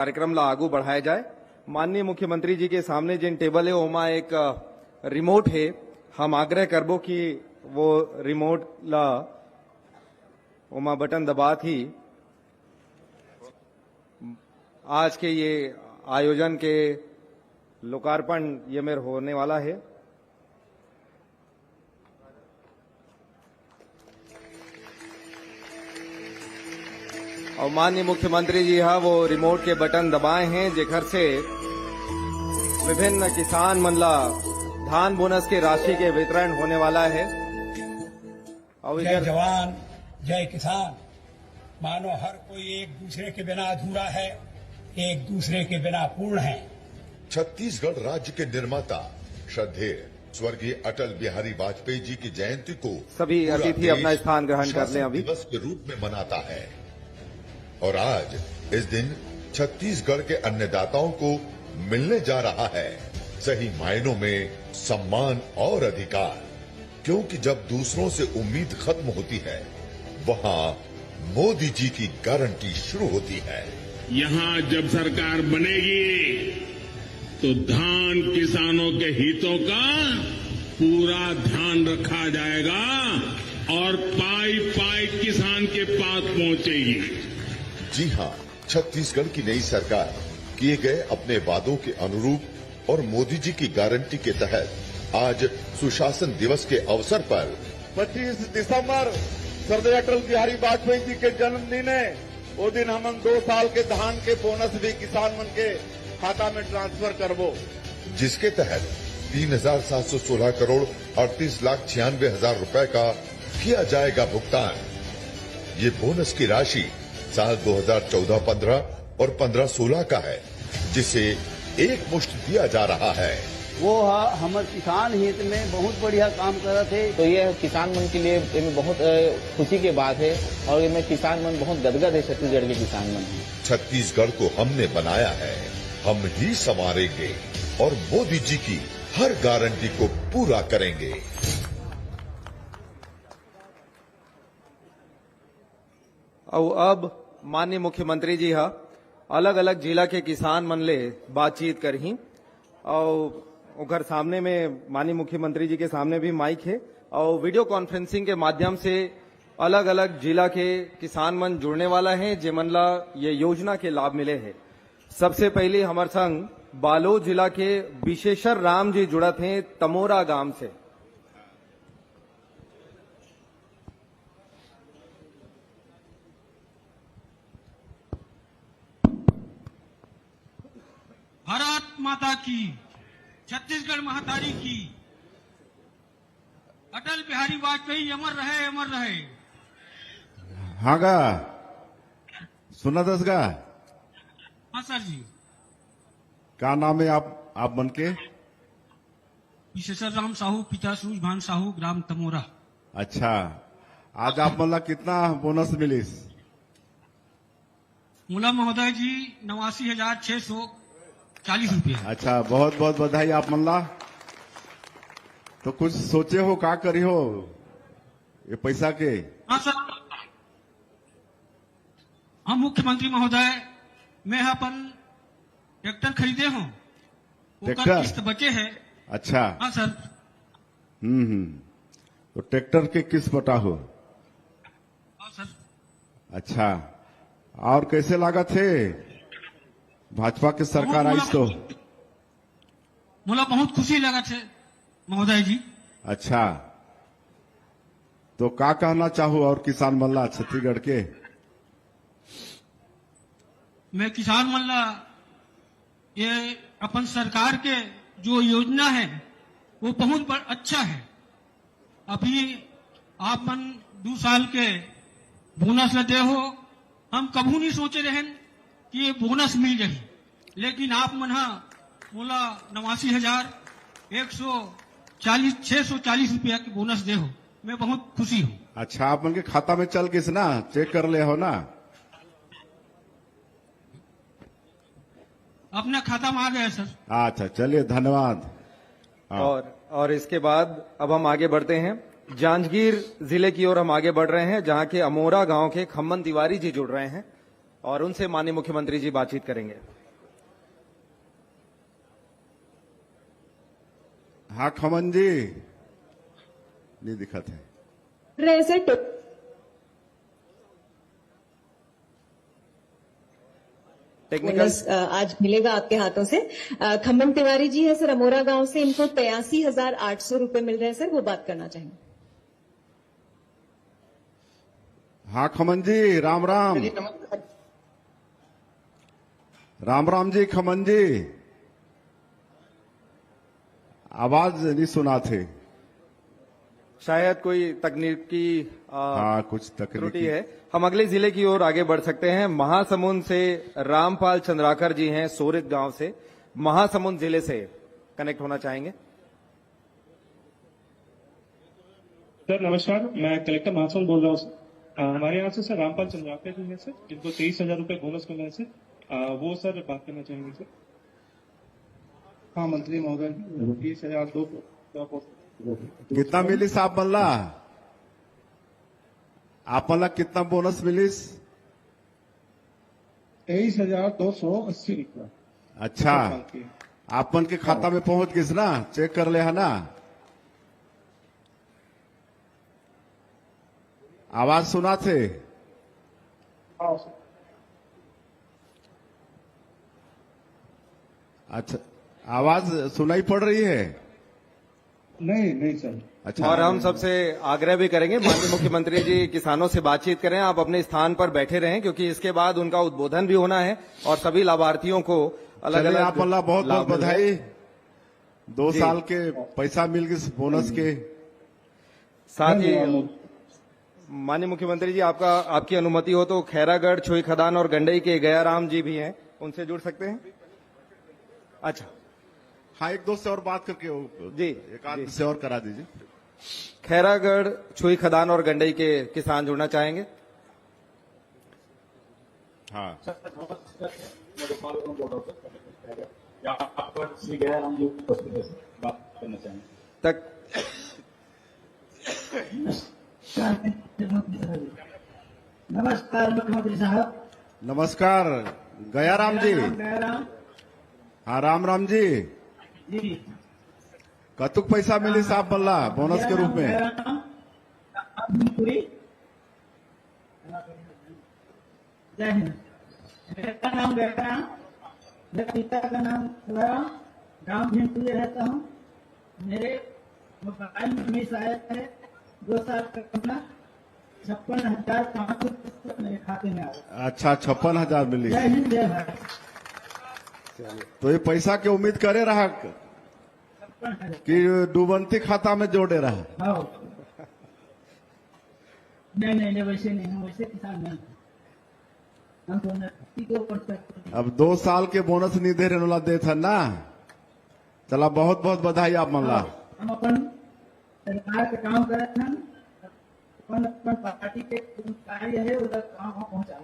कार्यक्रम ला आगू बढ़ाया जाए। माननीय मुख्यमंत्री जी के सामने जिन टेबल है ओमा एक रिमोट है, हम आग्रह करबो कि वो रिमोट ला ओमा बटन दबा थी आज के ये आयोजन के लोकार्पण ये मेरे होने वाला है। और माननीय मुख्यमंत्री जी हाँ वो रिमोट के बटन दबाए हैं जेकर से विभिन्न किसान मंडला धान बोनस के राशि के वितरण होने वाला है। और जय जवान जय किसान। मानो हर कोई एक दूसरे के बिना अधूरा है, एक दूसरे के बिना पूर्ण है। छत्तीसगढ़ राज्य के निर्माता श्रद्धेय स्वर्गीय अटल बिहारी वाजपेयी जी की जयंती को सभी अतिथि अपना स्थान ग्रहण कर लें अभी दिवस के रूप में मनाता है। और आज इस दिन छत्तीसगढ़ के अन्नदाताओं को मिलने जा रहा है सही मायनों में सम्मान और अधिकार, क्योंकि जब दूसरों से उम्मीद खत्म होती है वहाँ मोदी जी की गारंटी शुरू होती है। यहाँ जब सरकार बनेगी तो धान किसानों के हितों का पूरा ध्यान रखा जाएगा और पाई पाई किसान के पास पहुंचेगी। जी हाँ, छत्तीसगढ़ की नई सरकार किए गए अपने वादों के अनुरूप और मोदी जी की गारंटी के तहत आज सुशासन दिवस के अवसर पर 25 दिसंबर सरदार अटल बिहारी वाजपेयी जी के जन्मदिन है। वो दिन हम 2 साल के धान के बोनस भी किसान मन के खाता में ट्रांसफर करबो, जिसके तहत 3,716 करोड़ 38,96,000 रुपए का किया जाएगा भुगतान। ये बोनस की राशि साल 2014-15 और 15-16 का है, जिसे एक मुश्त दिया जा रहा है। वो हमारे किसान हित में बहुत बढ़िया काम कर थे। तो ये किसान मन के लिए बहुत खुशी की बात है और इसमें किसान मन बहुत गदगद है। छत्तीसगढ़ के किसान मन छत्तीसगढ़ को हमने बनाया है, हम ही संवारेंगे और मोदी जी की हर गारंटी को पूरा करेंगे। और अब माननीय मुख्यमंत्री जी हाँ अलग अलग जिला के किसान मन ले बातचीत करही और उधर सामने में माननीय मुख्यमंत्री जी के सामने भी माइक है और वीडियो कॉन्फ्रेंसिंग के माध्यम से अलग अलग जिला के किसान मन जुड़ने वाला है जेमन ला ये योजना के लाभ मिले हैं। सबसे पहले हमारे संग बालोद जिला के विशेषर राम जी जुड़त हैं तमोरा गांव से। भारत माता की, छत्तीसगढ़ महातारी की, अटल बिहारी वाजपेयी अमर रहे, अमर रहे। हाँ गा सुना दस गा। हाँ सर जी। क्या नाम है आप बन के? विशेषर राम साहू, पिता सूझ भान साहू, ग्राम तमोरा। अच्छा, आज आप मतलब कितना बोनस मिलिस? मूला महोदय जी 89,640 रुपया। अच्छा, बहुत बहुत बधाई आप मल्ला। तो कुछ सोचे हो क्या करी हो ये पैसा के? हाँ सर, हम मुख्यमंत्री महोदय मैं अपन ट्रैक्टर खरीदे हूँ, ट्रैक्टर किस्त बचे है। अच्छा। हाँ सर। तो ट्रैक्टर के किस्त बटा हो? हाँ सर। अच्छा, और कैसे लागत है भाजपा की सरकार आई तो? मुला बहुत खुशी लगा थे महोदय जी। अच्छा, तो क्या कहना चाहूँ और किसान मल्ला छत्तीसगढ़ के? मैं किसान मल्ला ये अपन सरकार के जो योजना है वो बहुत अच्छा है। अभी आप मन 2 साल के बोनस लेते हो, हम कभी नहीं सोचे रहे कि ये बोनस मिल जाए, लेकिन आप मन मोला 89,640 रुपया की बोनस दे हो, मैं बहुत खुशी हूँ। अच्छा, आप मन के खाता में चल किस ना चेक कर ले हो ना? अपना खाता में आ गया सर। अच्छा, चलिए धन्यवाद। और इसके बाद अब हम आगे बढ़ते हैं, जांजगीर जिले की ओर हम आगे बढ़ रहे हैं, जहां के अमोरा गांव के खम्मन तिवारी जी जुड़ रहे हैं। और उनसे माननीय मुख्यमंत्री जी बातचीत करेंगे। हाँ खमन जी, नहीं दिखा थे। टेक्निकल आज मिलेगा आपके हाथों से। खम्मन तिवारी जी है सर, अमोरा गांव से, इनको 83,800 रुपए मिल रहे हैं सर, वो बात करना चाहेंगे। हाँ खमन जी, राम राम। राम राम जी खमन जी, आवाज नहीं सुना थे। शायद कोई तकनीकी हाँ कुछ त्रुटि तकनीकी है। हम अगले जिले की ओर आगे बढ़ सकते हैं। महासमुंद से रामपाल चंद्राकर जी हैं, सोरित गांव से, महासमुंद जिले से कनेक्ट होना चाहेंगे। सर नमस्कार, मैं कलेक्टर महासमुंद बोल रहा हूँ सर। हमारे यहाँ से सर रामपाल चंद्राकर जी हैं सर, जिनको 23,000 रुपए बोनस मिला है सर। वो सर बात करना चाहेंगे सर। हाँ मंत्री महोदय, 20,200 कितना मिली साहब मल्ला? आप मल्ला कितना बोनस मिलिस? 23,280 रुपया। अच्छा, आपन के खाता में पहुंच गई ना? चेक कर ले है ना? आवाज सुना थे? हाँ सर। अच्छा, आवाज सुनाई पड़ रही है? नहीं सर। अच्छा, और हम सबसे आग्रह भी करेंगे, माननीय मुख्यमंत्री जी किसानों से बातचीत करें, आप अपने स्थान पर बैठे रहें, क्योंकि इसके बाद उनका उद्बोधन भी होना है और सभी लाभार्थियों को अलग अलग आप अल्लाह बहुत बहुत बधाई। 2 साल के पैसा मिल गए बोनस के साथ ही। माननीय मुख्यमंत्री जी, आपकी अनुमति हो तो खैरागढ़, छुई खदान और गंडई के गयाराम जी भी हैं, उनसे जुड़ सकते हैं। अच्छा, हाँ, एक दो से और बात करके जी, एक आदमी से और करा दीजिए। खैरागढ़, छुई खदान और गंडई के किसान जुड़ना चाहेंगे। हाँ तक नमस्कार मुख्यमंत्री साहब। नमस्कार गयाराम जी। हाँ राम राम जी। कतुक पैसा मिली साहब मल्ला बोनस के रूप में? जय हिंद। मेरा नाम गयाराम, मेरे पिता का नाम गयाराम, गाँव भीमपुरी रहता हूँ। मेरे मोबाइल में मिस आया है 2 साल का अपना 56,500 मेरे खाते में आया। अच्छा, 56,000 मिली। जय हिंद जय भारत। तो ये पैसा के उम्मीद करे रहा कि डूबंती खाता में जोड़े रहा? नहीं वैसे नहीं, हम वैसे किसान नहीं, हम तो नौकरी के ऊपर चलते हैं। अब 2 साल के बोनस नहीं दे रहे दे था ना। चला बहुत बहुत बधाई आप मल्ला। हम अपन सरकार के काम करते हैं, अपन पार्टी के कार्य है उधर काम पहुंचा।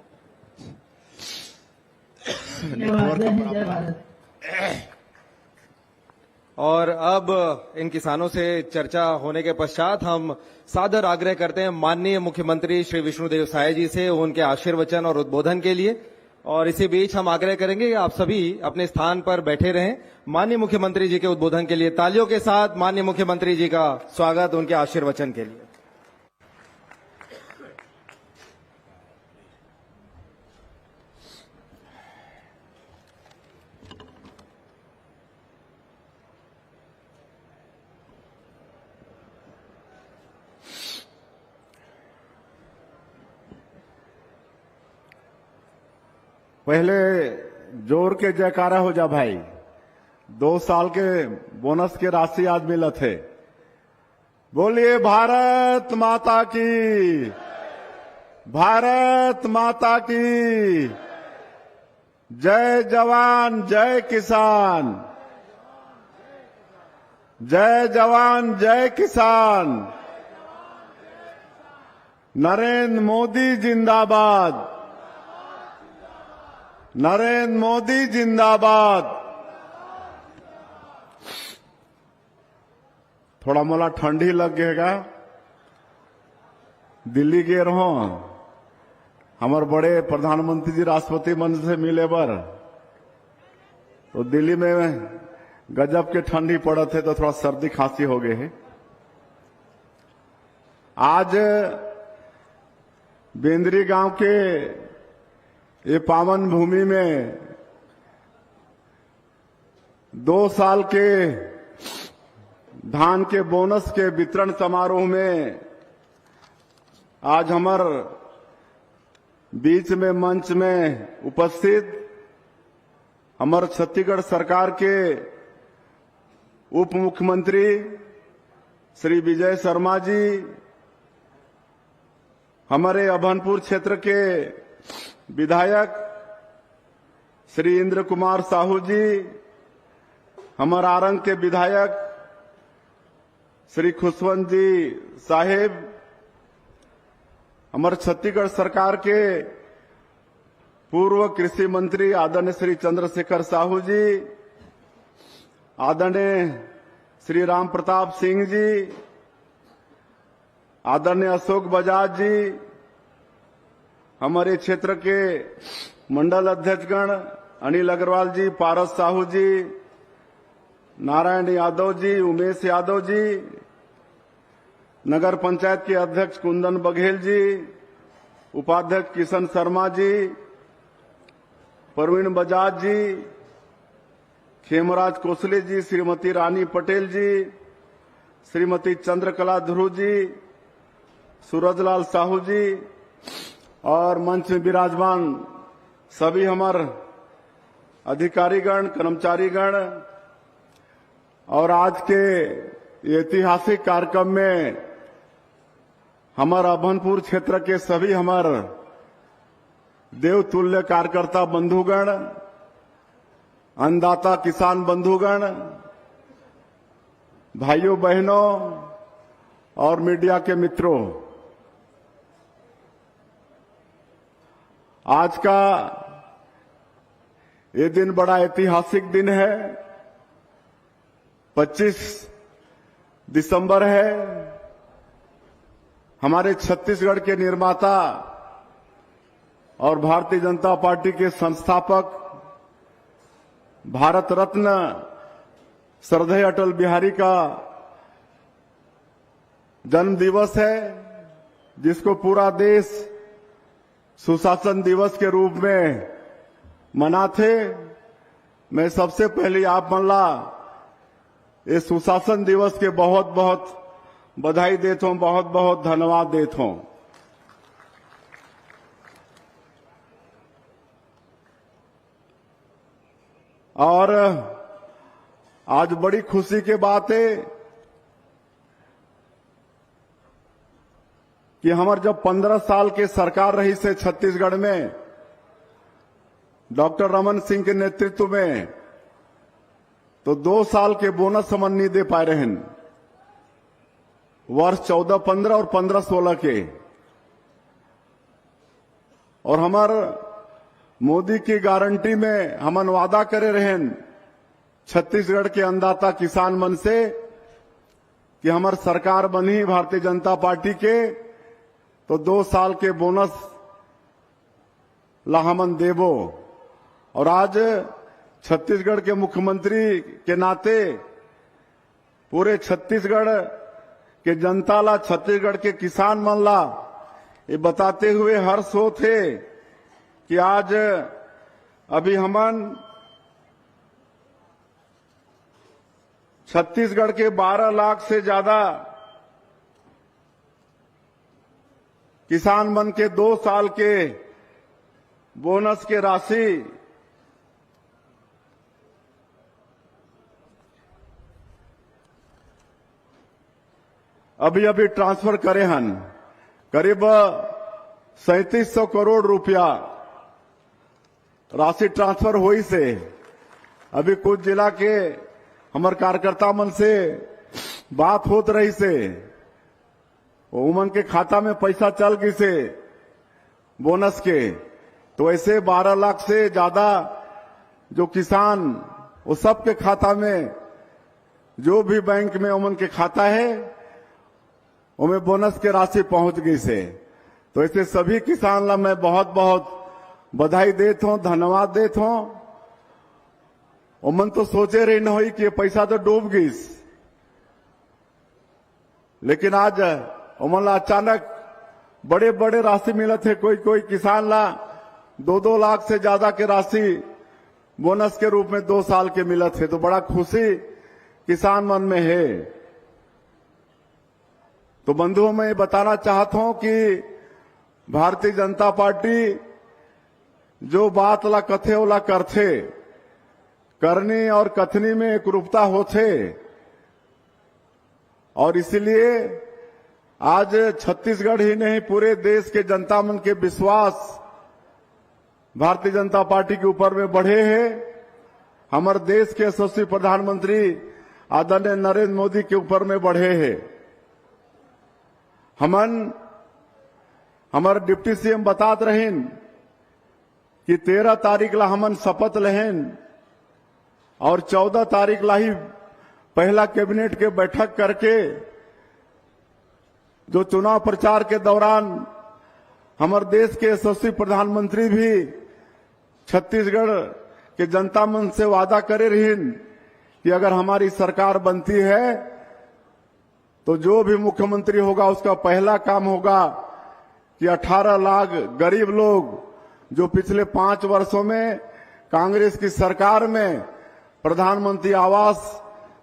जय भारत। और अब इन किसानों से चर्चा होने के पश्चात हम सादर आग्रह करते हैं माननीय मुख्यमंत्री श्री विष्णुदेव साय जी से उनके आशीर्वचन और उद्बोधन के लिए। और इसी बीच हम आग्रह करेंगे कि आप सभी अपने स्थान पर बैठे रहें। माननीय मुख्यमंत्री जी के उद्बोधन के लिए तालियों के साथ माननीय मुख्यमंत्री जी का स्वागत उनके आशीर्वचन के लिए। पहले जोर के जयकारा हो जा भाई। 2 साल के बोनस के राशि आज मिला थे। बोलिए भारत माता की, भारत माता की जय। जवान जय किसान, जय जवान जय किसान। नरेंद्र मोदी जिंदाबाद, नरेंद्र मोदी जिंदाबाद। थोड़ा मोला ठंडी लग गएगा, दिल्ली गए रहो हमारे बड़े प्रधानमंत्री जी राष्ट्रपति मंच से मिले बर तो दिल्ली में गजब के ठंडी पड़े थे तो थोड़ा सर्दी खांसी हो गए है। आज बेंद्री गांव के ये पावन भूमि में 2 साल के धान के बोनस के वितरण समारोह में आज हमार बीच में मंच में उपस्थित हमार छत्तीसगढ़ सरकार के उप मुख्यमंत्री श्री विजय शर्मा जी, हमारे अभनपुर क्षेत्र के विधायक श्री इंद्र कुमार साहू जी, हमारे आरंग के विधायक श्री खुशवंत जी साहेब, हमारे छत्तीसगढ़ सरकार के पूर्व कृषि मंत्री आदरणीय श्री चंद्रशेखर साहू जी, आदरणीय श्री राम प्रताप सिंह जी, आदरणीय अशोक बजाज जी, हमारे क्षेत्र के मंडल अध्यक्षगण अनिल अग्रवाल जी, पारस साहू जी, नारायण यादव जी, उमेश यादव जी, नगर पंचायत के अध्यक्ष कुंदन बघेल जी, उपाध्यक्ष किशन शर्मा जी, प्रवीण बजाज जी, खेमराज कोसले जी, श्रीमती रानी पटेल जी, श्रीमती चंद्रकला ध्रुव जी, सूरजलाल साहू जी और मंच में विराजमान सभी हमारे अधिकारीगण, कर्मचारीगण और आज के ऐतिहासिक कार्यक्रम में हमारा अभनपुर क्षेत्र के सभी हमारे देवतुल्य कार्यकर्ता बंधुगण, अन्नदाता किसान बंधुगण, भाइयों बहनों और मीडिया के मित्रों, आज का ये दिन बड़ा ऐतिहासिक दिन है। 25 दिसंबर है। हमारे छत्तीसगढ़ के निर्माता और भारतीय जनता पार्टी के संस्थापक भारत रत्न श्रद्धेय अटल बिहारी का जन्म दिवस है, जिसको पूरा देश सुशासन दिवस के रूप में मनाते। मैं सबसे पहले आप मनला इस सुशासन दिवस के बहुत बहुत बधाई देता हूं, बहुत बहुत धन्यवाद देता हूं। और आज बड़ी खुशी की बात है कि हमारे जब 15 साल के सरकार रही से छत्तीसगढ़ में डॉक्टर रमन सिंह के नेतृत्व में, तो 2 साल के बोनस हम नहीं दे पाए रहे वर्ष 14-15 और 15-16 के। और हमारे मोदी की गारंटी में हमन वादा करे रहे छत्तीसगढ़ के अन्नदाता किसान मन से कि हमारी सरकार बनी भारतीय जनता पार्टी के तो 2 साल के बोनस ला हमन देबो। और आज छत्तीसगढ़ के मुख्यमंत्री के नाते पूरे छत्तीसगढ़ के जनता ला, छत्तीसगढ़ के किसान मन ला ये बताते हुए हर्ष होते कि आज अभी हमन छत्तीसगढ़ के 12 लाख से ज्यादा किसान मन के 2 साल के बोनस के राशि अभी अभी ट्रांसफर करे हन। करीब 3700 करोड़ रुपया राशि ट्रांसफर हुई से अभी कुछ जिला के हमारे कार्यकर्ता मन से बात होत रही से उमन के खाता में पैसा चल गई से बोनस के, तो ऐसे 12 लाख से ज्यादा जो किसान वो सबके खाता में, जो भी बैंक में उमन के खाता है उनमें बोनस के राशि पहुंच गई से। तो ऐसे सभी किसान ला मैं बहुत बहुत बधाई देता हूं, धन्यवाद देता हूं। और मन तो सोचे रही न हुई कि ये पैसा तो डूब गई, लेकिन आज उमन ला अचानक बड़े बड़े राशि मिलत है। कोई कोई किसान ला 2-2 लाख से ज्यादा के राशि बोनस के रूप में 2 साल के मिलत है। तो बड़ा खुशी किसान मन में है। तो बंधुओं मैं ये बताना चाहता हूं कि भारतीय जनता पार्टी जो बात ला कथे ओला करथे, करनी और कथनी में एक रूपता होथे। और इसलिए आज छत्तीसगढ़ ही नहीं पूरे देश के जनता मन के विश्वास भारतीय जनता पार्टी के ऊपर में बढ़े हैं। हमारे देश के यशस्वी प्रधानमंत्री आदरणीय नरेंद्र मोदी के ऊपर में बढ़े हैं। हमारे डिप्टी सीएम बतात रहें कि 13 तारीख ला हमन शपथ लेहन और 14 तारीख ला ही पहला कैबिनेट के बैठक करके जो चुनाव प्रचार के दौरान हमारे देश के यशस्वी प्रधानमंत्री भी छत्तीसगढ़ के जनता मन से वादा करे रहीन कि अगर हमारी सरकार बनती है तो जो भी मुख्यमंत्री होगा उसका पहला काम होगा कि 18 लाख गरीब लोग जो पिछले 5 वर्षों में कांग्रेस की सरकार में प्रधानमंत्री आवास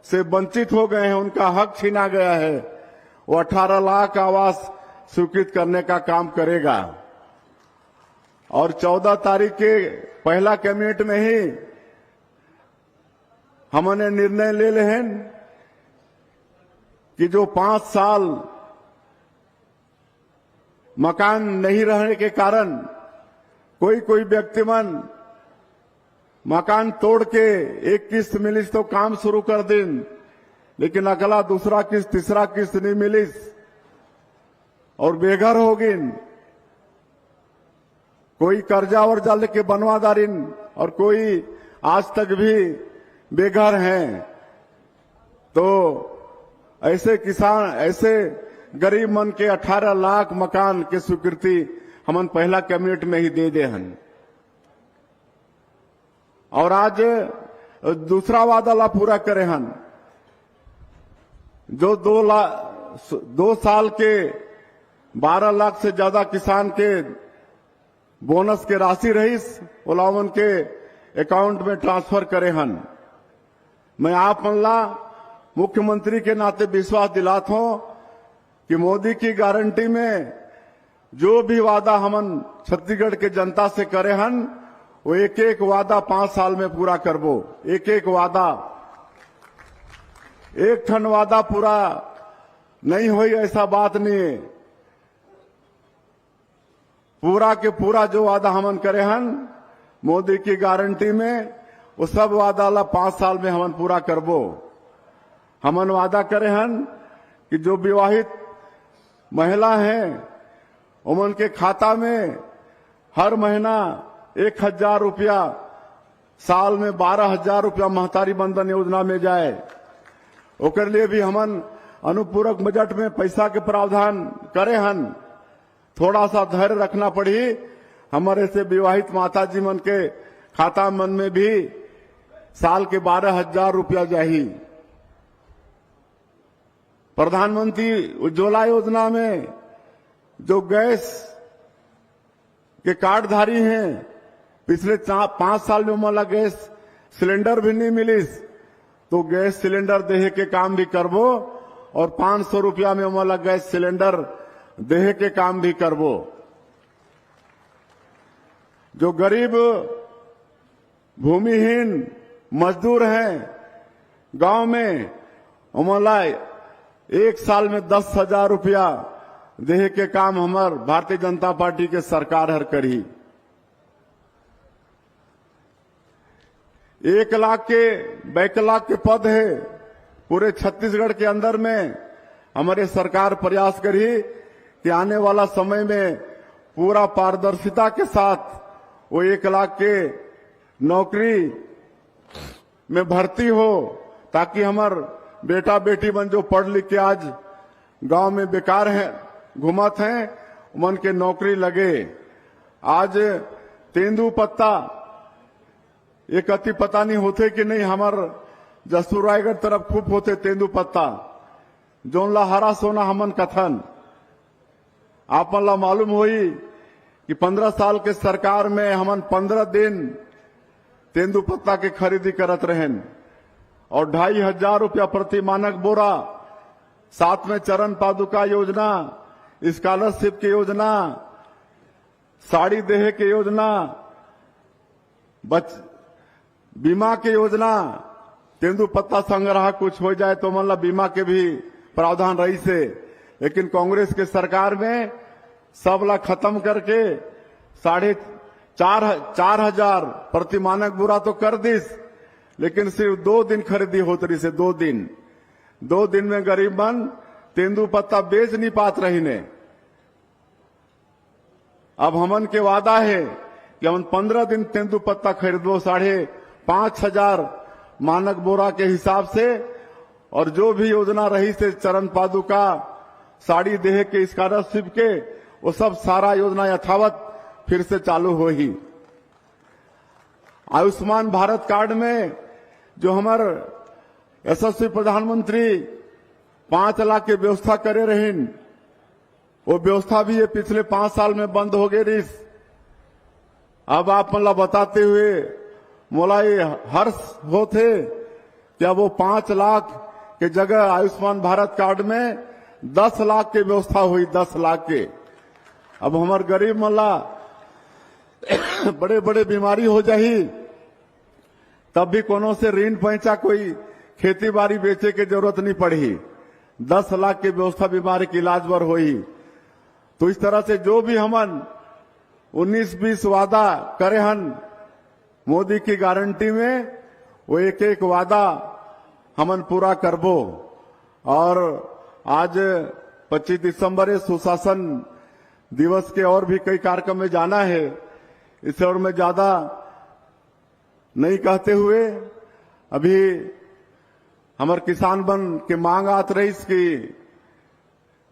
से वंचित हो गए हैं, उनका हक छीना गया है, वो 18 लाख आवास स्वीकृत करने का काम करेगा। और 14 तारीख के पहला कैबिनेट में ही हमने निर्णय ले लेहन कि जो 5 साल मकान नहीं रहने के कारण कोई व्यक्ति मन मकान तोड़ के एक किस्त मिलिस तो काम शुरू कर दिन, लेकिन अगला दूसरा किस्त तीसरा किस्त नहीं मिलिस और बेघर हो गिन। कोई कर्जा वर्जा लेके बनवा दारिन और कोई आज तक भी बेघर हैं। तो ऐसे किसान, ऐसे गरीब मन के 18 लाख मकान के स्वीकृति हमन पहला कैबिनेट में ही दे दे हन। और आज दूसरा वादा ला पूरा करे हन। जो 2 साल के 12 लाख से ज्यादा किसान के बोनस के राशि रहीस ओला उनके अकाउंट में ट्रांसफर करे हन। मैं आप मन ला मुख्यमंत्री के नाते विश्वास दिलाता हूं कि मोदी की गारंटी में जो भी वादा हमन छत्तीसगढ़ के जनता से करे हन वो एक एक वादा 5 साल में पूरा करबो। एक एक वादा, एक ठन वादा पूरा नहीं होई ऐसा बात नहीं है। पूरा के पूरा जो वादा हमन करे हन मोदी की गारंटी में वो सब वादा ला 5 साल में हमन पूरा करबो। हमन वादा करे हन कि जो विवाहित महिला हैं उमन के खाता में हर महीना 1,000 रुपया, साल में 12,000 रुपया महतारी बंधन योजना में जाए। ओकर लिए भी हमन अनुपूरक बजट में पैसा के प्रावधान करे हन। थोड़ा सा धैर्य रखना पड़ी। हमारे से विवाहित माता जी मन के खाता मन में भी साल के 12,000 रुपया जाही। प्रधानमंत्री उज्ज्वला योजना में जो गैस के कार्डधारी हैं पिछले 5 साल में उमला गैस सिलेंडर भी नहीं मिलिस तो गैस सिलेंडर देहे के काम भी करबो और 500 रुपया में उमला गैस सिलेंडर देहे के काम भी करबो। जो गरीब भूमिहीन मजदूर हैं गांव में उमला 1 साल में 10,000 रुपया देहे के काम हमार भारतीय जनता पार्टी के सरकार हर करी। 1 लाख के बैकलाख के पद है पूरे छत्तीसगढ़ के अंदर में। हमारे सरकार प्रयास करी कि आने वाला समय में पूरा पारदर्शिता के साथ वो 1 लाख के नौकरी में भर्ती हो, ताकि हमार बेटा बेटी बन जो पढ़ लिख के आज गांव में बेकार हैं घुमत हैं उमन के नौकरी लगे। आज तेंदू पत्ता एक अति पता नहीं होते कि नहीं, हमार जसपुर रायगढ़ तरफ खूब होते तेंदू पत्ता, जोन ला हरा सोना हमन कथन। आपन ला मालूम हुई कि 15 साल के सरकार में हमन 15 दिन तेंदू पत्ता के खरीदी करत रहें और 2500 रुपया प्रति मानक बोरा। साथ में चरण पादुका योजना, स्कॉलरशिप की योजना, साड़ी देहे की योजना, बीमा की योजना। तेंदू पत्ता संग्रह कुछ हो जाए तो मतलब बीमा के भी प्रावधान रही से, लेकिन कांग्रेस के सरकार में सब ला खत्म करके 4,500 प्रति मानक बुरा तो कर दिस, लेकिन सिर्फ 2 दिन खरीदी होत रही से। 2 दिन में गरीब मन तेंदू पत्ता बेच नहीं पात रही ने। अब हमन के वादा है कि हम 15 दिन तेंदू पत्ता खरीदो 5,500 मानक बोरा के हिसाब से, और जो भी योजना रही से चरण पादुका, साड़ी देह के, स्कॉलरशिप के, वो सब सारा योजना यथावत फिर से चालू हो ही। आयुष्मान भारत कार्ड में जो हमारे यशस्वी प्रधानमंत्री 5 लाख की व्यवस्था करे रहीन, वो व्यवस्था भी ये पिछले 5 साल में बंद हो गई रही। अब आप मतलब बताते हुए मोला ये हर्ष होते कि अब वो 5 लाख के जगह आयुष्मान भारत कार्ड में 10 लाख की व्यवस्था हुई, 10 लाख के। अब हमारे गरीब मल्ला बड़े बड़े बीमारी हो जाही, तब भी कोनो से ऋण पैसा कोई खेती बाड़ी बेचे के जरूरत नहीं पड़ी। 10 लाख की व्यवस्था बीमारी के इलाज पर हुई। तो इस तरह से जो भी हमन 19-20 वादा करे हन मोदी की गारंटी में, वो एक एक वादा हमन पूरा करबो। और आज 25 दिसंबर है, सुशासन दिवस के और भी कई कार्यक्रम में जाना है। इस और में ज्यादा नहीं कहते हुए, अभी हमारे किसान बन के मांग आत रही कि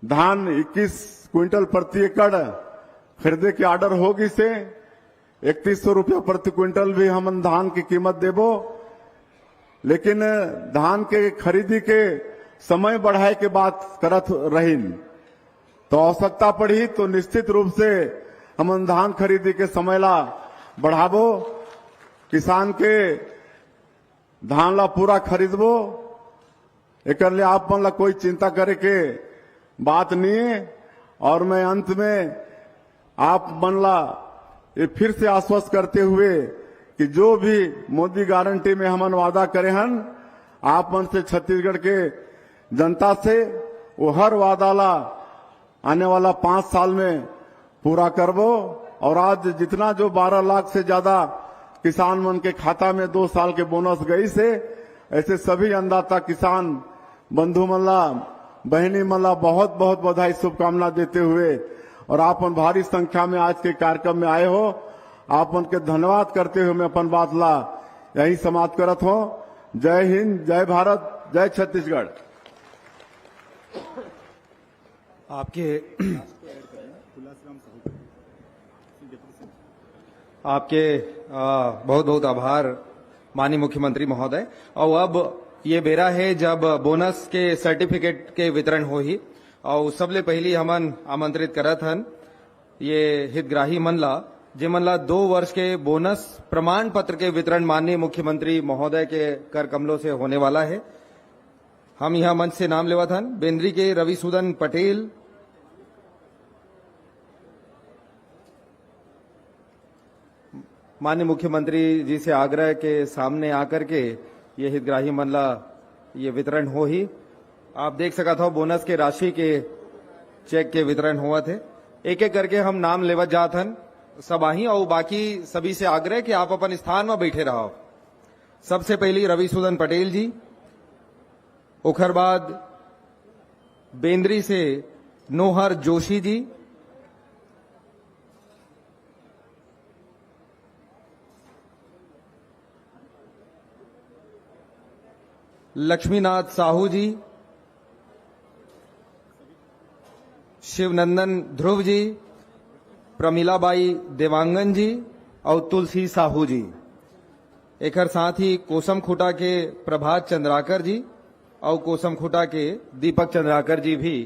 धान 21 क्विंटल प्रति एकड़ खरीदे के ऑर्डर होगी से 3100 रुपया प्रति क्विंटल भी हम धान की कीमत देबो। लेकिन धान के खरीदी के समय बढ़ाए के बात करत रहीन, तो आवश्यकता पड़ी तो निश्चित रूप से हम धान खरीदी के समय ला बढ़ाबो, किसान के धान ला पूरा खरीदबो। एक लिए आप मन ला कोई चिंता करे के बात नहीं है। और मैं अंत में आप मन ला ये फिर से आश्वस्त करते हुए कि जो भी मोदी गारंटी में हमन वादा करे हन, आप मन से छत्तीसगढ़ के जनता से वो हर वादा ला आने वाला 5 साल में पूरा करबो। और आज जितना जो 12 लाख से ज्यादा किसान मन के खाता में 2 साल के बोनस गई से, ऐसे सभी अन्नदाता किसान बंधु मल्ला, बहनी मल्ला बहुत बहुत बधाई शुभकामना देते हुए, और आप भारी संख्या में आज के कार्यक्रम में आए हो, आप उनके धन्यवाद करते हुए मैं अपन बात ला यही समाप्त करत हो। जय हिंद, जय भारत, जय छत्तीसगढ़। आपके बहुत बहुत आभार माननीय मुख्यमंत्री महोदय। और अब ये बेरा है जब बोनस के सर्टिफिकेट के वितरण हो ही, और सबले पहली हमन आमंत्रित करत हन ये हितग्राही मनला, जे मनला 2 वर्ष के बोनस प्रमाण पत्र के वितरण माननीय मुख्यमंत्री महोदय के कर कमलों से होने वाला है। हम यहाँ मंच से नाम लेवत हन बेंद्री के रविसूदन पटेल, माननीय मुख्यमंत्री जी से आग्रह के सामने आकर के ये हितग्राही मनला ये वितरण हो ही। आप देख सका था बोनस के राशि के चेक के वितरण हुआ थे। एक एक करके हम नाम लेवत जात हन सब आही, और बाकी सभी से आग्रह कि आप अपन स्थान में बैठे रहो। सबसे पहली रविसूदन पटेल जी, ओखर बाद बेंद्री से नोहर जोशी जी, लक्ष्मीनाथ साहू जी, शिवनंदन ध्रुव जी, प्रमिलाबाई देवांगन जी और तुलसी साहू जी। एक साथ ही कोसम खुटा के प्रभात चंद्राकर जी और कोसम खुटा के दीपक चंद्राकर जी भी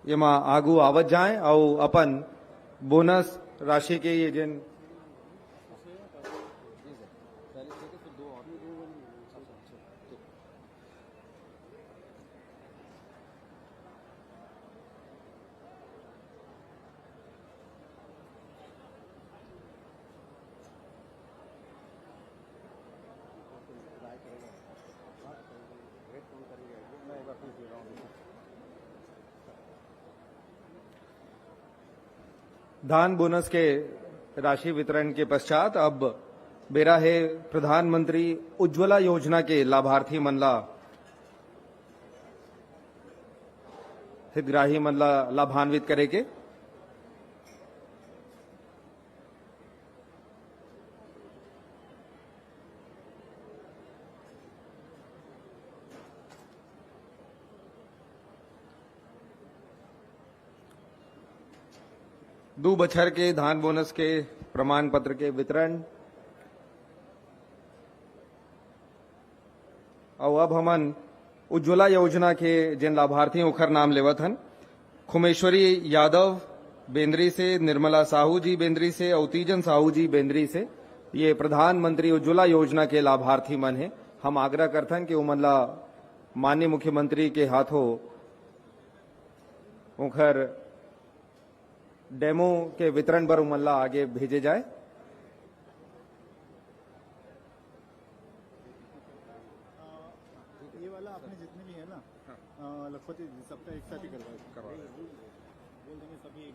एमा आगू आवत जाए और अपन बोनस राशि के ये जिन धान बोनस के राशि वितरण के पश्चात अब बेरा है प्रधानमंत्री उज्ज्वला योजना के लाभार्थी मनला हितग्राही मनला लाभान्वित करे के। दो बछर के धान बोनस के प्रमाण पत्र के वितरण। और अब हमन उज्ज्वला योजना के जिन लाभार्थी ओखर नाम लेवत हन, खुमेश्वरी यादव बेंद्री से, निर्मला साहू जी बेंद्री से और तीजन साहू जी बेंद्री से ये प्रधानमंत्री उज्ज्वला योजना के लाभार्थी मन है। हम आग्रह करथन कि उमन ला माननीय मुख्यमंत्री के हाथों ओखर डेमो के वितरण पर उमल्ला आगे भेजे जाए। ये वाला आपने जितने भी है ना लखपति सबका एक साथ ही करवा बोल देंगे सभी एक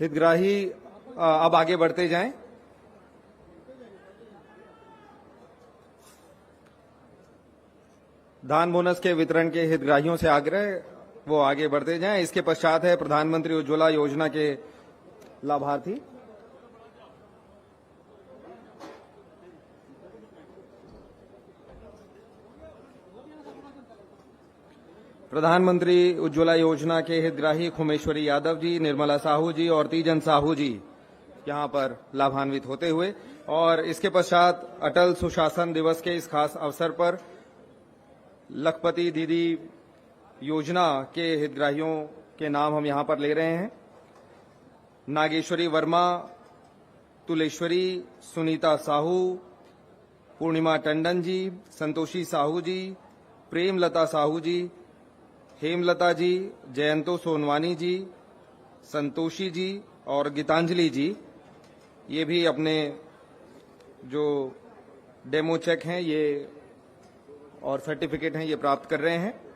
हितग्राही अब आगे बढ़ते जाएं। धान बोनस के वितरण के हितग्राहियों से आग्रह वो आगे बढ़ते जाएं। इसके पश्चात है प्रधानमंत्री उज्ज्वला योजना के लाभार्थी। प्रधानमंत्री उज्ज्वला योजना के हितग्राही खुमेश्वरी यादव जी, निर्मला साहू जी और तीजन साहू जी यहां पर लाभान्वित होते हुए, और इसके पश्चात अटल सुशासन दिवस के इस खास अवसर पर लखपति दीदी योजना के हितग्राहियों के नाम हम यहां पर ले रहे हैं। नागेश्वरी वर्मा, तुलेश्वरी, सुनीता साहू, पूर्णिमा टंडन जी, संतोषी साहू जी, प्रेमलता साहू जी, हेमलता जी, जयंतो सोनवानी जी, संतोषी जी और गीतांजलि जी, ये भी अपने जो डेमो चेक हैं ये और सर्टिफिकेट हैं ये प्राप्त कर रहे हैं।